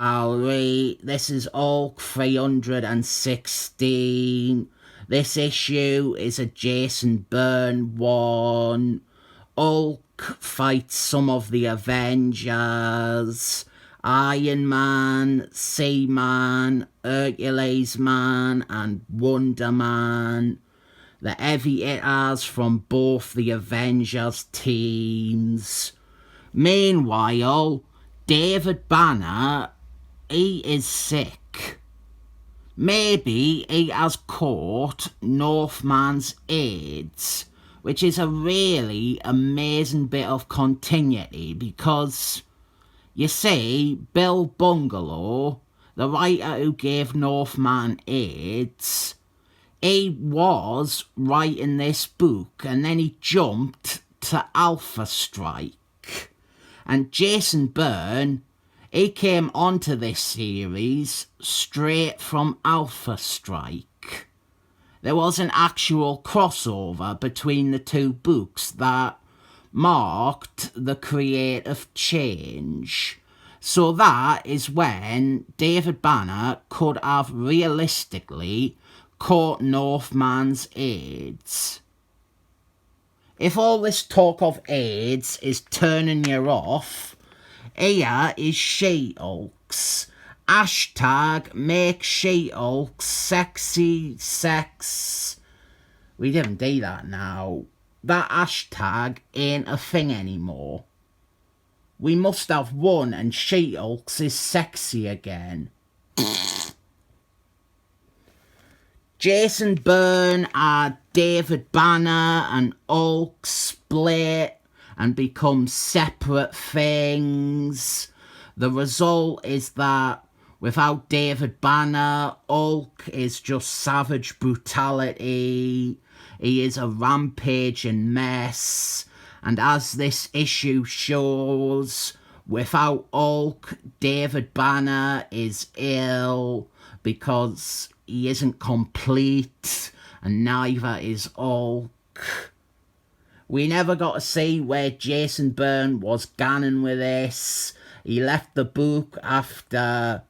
I'll read. This is Hulk 316. This issue is a Jason Byrne one. Hulk fights some of the Avengers. Iron Man, Seaman, Hercules Man, and Wonder Man. The heavy hitters from both the Avengers teams. Meanwhile, David Banner, he is sick. Maybe he has caught Northman's AIDS, which is a really amazing bit of continuity because, you see, Bill Bungalow, the writer who gave Northman AIDS, he was writing this book and then he jumped to Alpha Strike. And Jason Byrne, he came onto this series straight from Alpha Strike. There was an actual crossover between the two books that marked the creative change. So that is when David Banner could have realistically caught Northman's AIDS. If all this talk of AIDS is turning you off, here is She-Hulks. Hashtag make She-Hulks sexy sex. We didn't do that now. That hashtag ain't a thing anymore. We must have one and She-Hulks is sexy again. Jason Byrne and David Banner and Hulk split and become separate things. The result is that without David Banner, Hulk is just savage brutality. He is a rampaging mess. And as this issue shows, without Hulk, David Banner is ill because he isn't complete, and neither is Hulk. We never got to see where Jason Byrne was going with this. He left the book after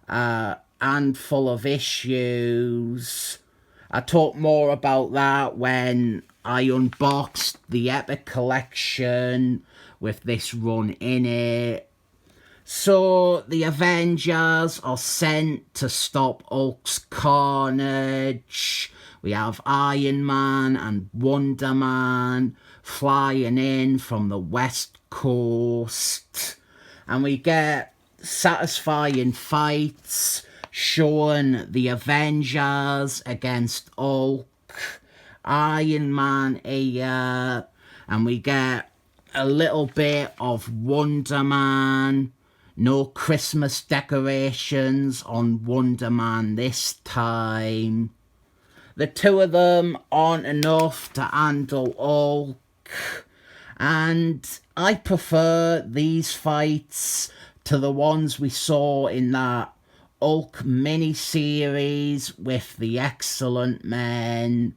a handful of issues. I talk more about that when I unboxed the Epic Collection with this run in it. So the Avengers are sent to stop Hulk's carnage. We have Iron Man and Wonder Man flying in from the West Coast. And we get satisfying fights showing the Avengers against Hulk, Iron Man here, and we get a little bit of Wonder Man. No Christmas decorations on Wonder Man this time. The two of them aren't enough to handle Hulk. And I prefer these fights to the ones we saw in that Hulk mini-series with the Excellent Men.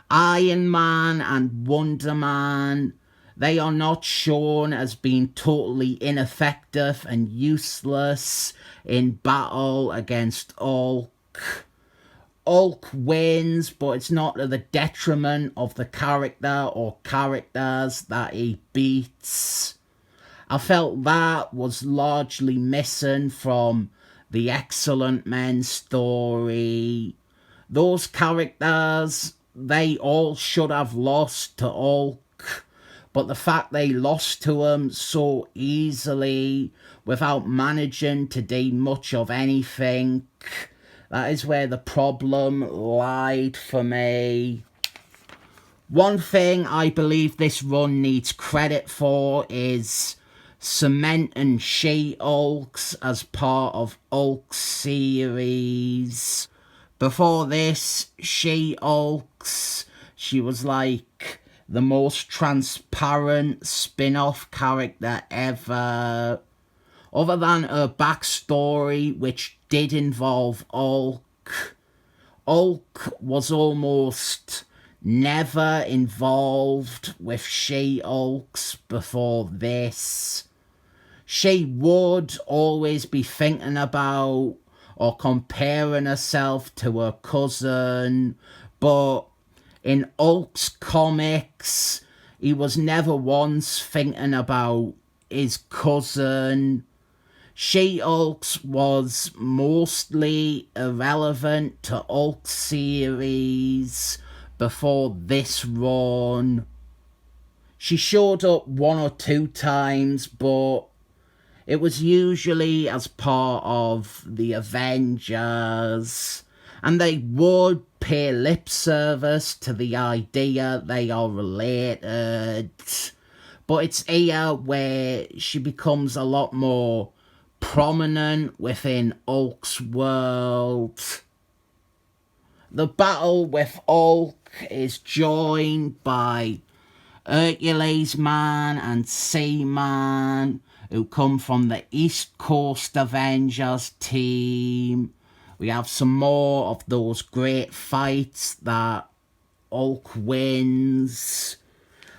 Iron Man and Wonder Man, they are not shown as being totally ineffective and useless in battle against Hulk. Hulk wins, but it's not to the detriment of the character or characters that he beats. I felt that was largely missing from the Excellent Men story. Those characters, they all should have lost to Hulk. But the fact they lost to him so easily without managing to do much of anything, that is where the problem lied for me. One thing I believe this run needs credit for is cementing She-Hulks as part of Hulk's series. Before this, She-Hulks, she was like the most transparent spin-off character ever. Other than her backstory, which did involve Hulk, Hulk was almost never involved with She-Hulks before this. She would always be thinking about or comparing herself to her cousin, but in Hulk's comics, he was never once thinking about his cousin. She-Hulk was mostly irrelevant to Hulk series before this run. She showed up 1 or 2 times, but it was usually as part of the Avengers, and they would pay lip service to the idea they are related. But it's here where she becomes a lot more prominent within Hulk's world. The battle with Hulk is joined by Hercules Man and Seaman, who come from the East Coast Avengers team. We have some more of those great fights that Hulk wins.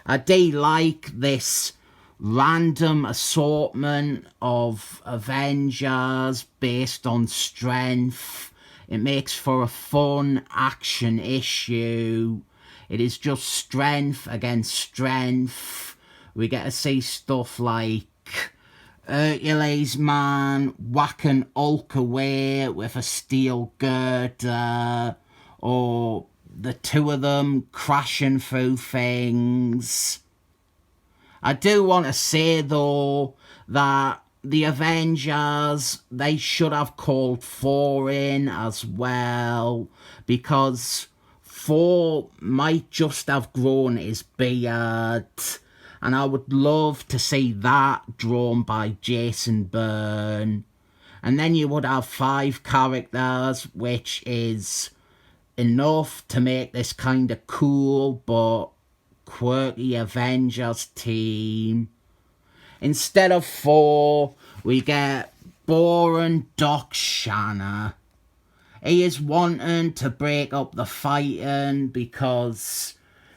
I do like this random assortment of Avengers based on strength. It makes for a fun action issue. It is just strength against strength. We get to see stuff like Hercules Man whacking Hulk away with a steel girder, or the two of them crashing through things. I do want to say though that the Avengers, they should have called Thor in as well, because Thor might just have grown his beard, and I would love to see that drawn by Jason Byrne. And then you would have 5 characters, which is enough to make this kind of cool but quirky Avengers team. Instead of 4, we get boring Doc Shanna. He is wanting to break up the fighting because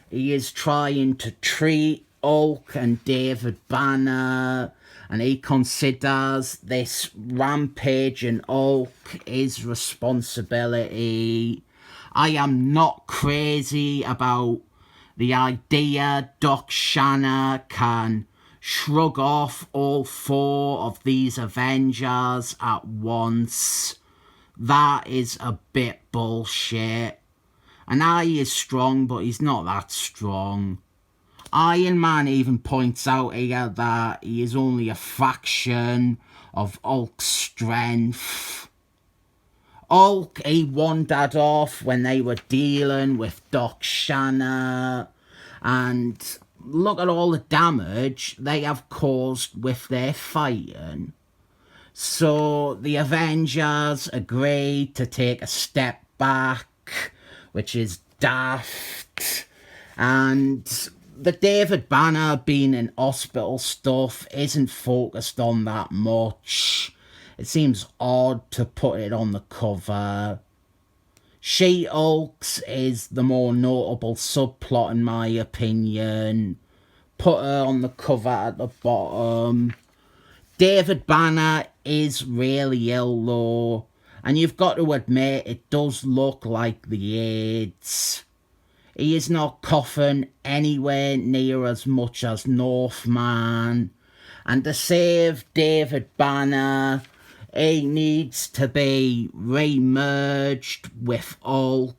he is trying to treat Hulk and David Banner, and he considers this rampaging Hulk his responsibility. I am not crazy about the idea Doc Shanna can shrug off all 4 of these Avengers at once. That is a bit bullshit. And he is strong, but he's not that strong. Iron Man even points out here that he is only a fraction of Hulk's strength. Hulk, he wandered off when they were dealing with Doc Shanna, and look at all the damage they have caused with their fighting. So the Avengers agreed to take a step back, which is daft, and the David Banner being in hospital stuff isn't focused on that much. It seems odd to put it on the cover. She-Hulk's is the more notable subplot in my opinion. Put her on the cover at the bottom. David Banner is really ill though, and you've got to admit it does look like the AIDS. He is not coughing anywhere near as much as Northman, and to save David Banner, he needs to be re-merged with Hulk.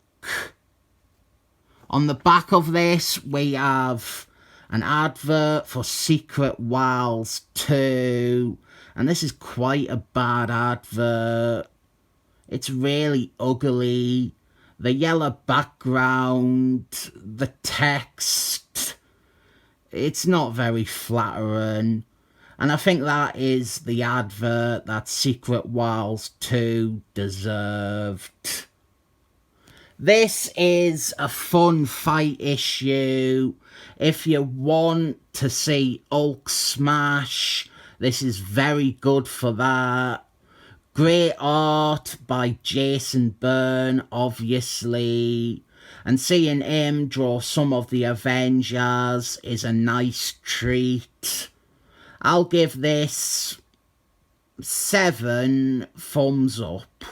On the back of this, we have an advert for Secret Wars 2, and this is quite a bad advert. It's really ugly. The yellow background, the text, it's not very flattering. And I think that is the advert that Secret Wars 2 deserved. This is a fun fight issue. If you want to see Hulk smash, this is very good for that. Great art by Jason Byrne, obviously. And seeing him draw some of the Avengers is a nice treat. I'll give this 7 thumbs up.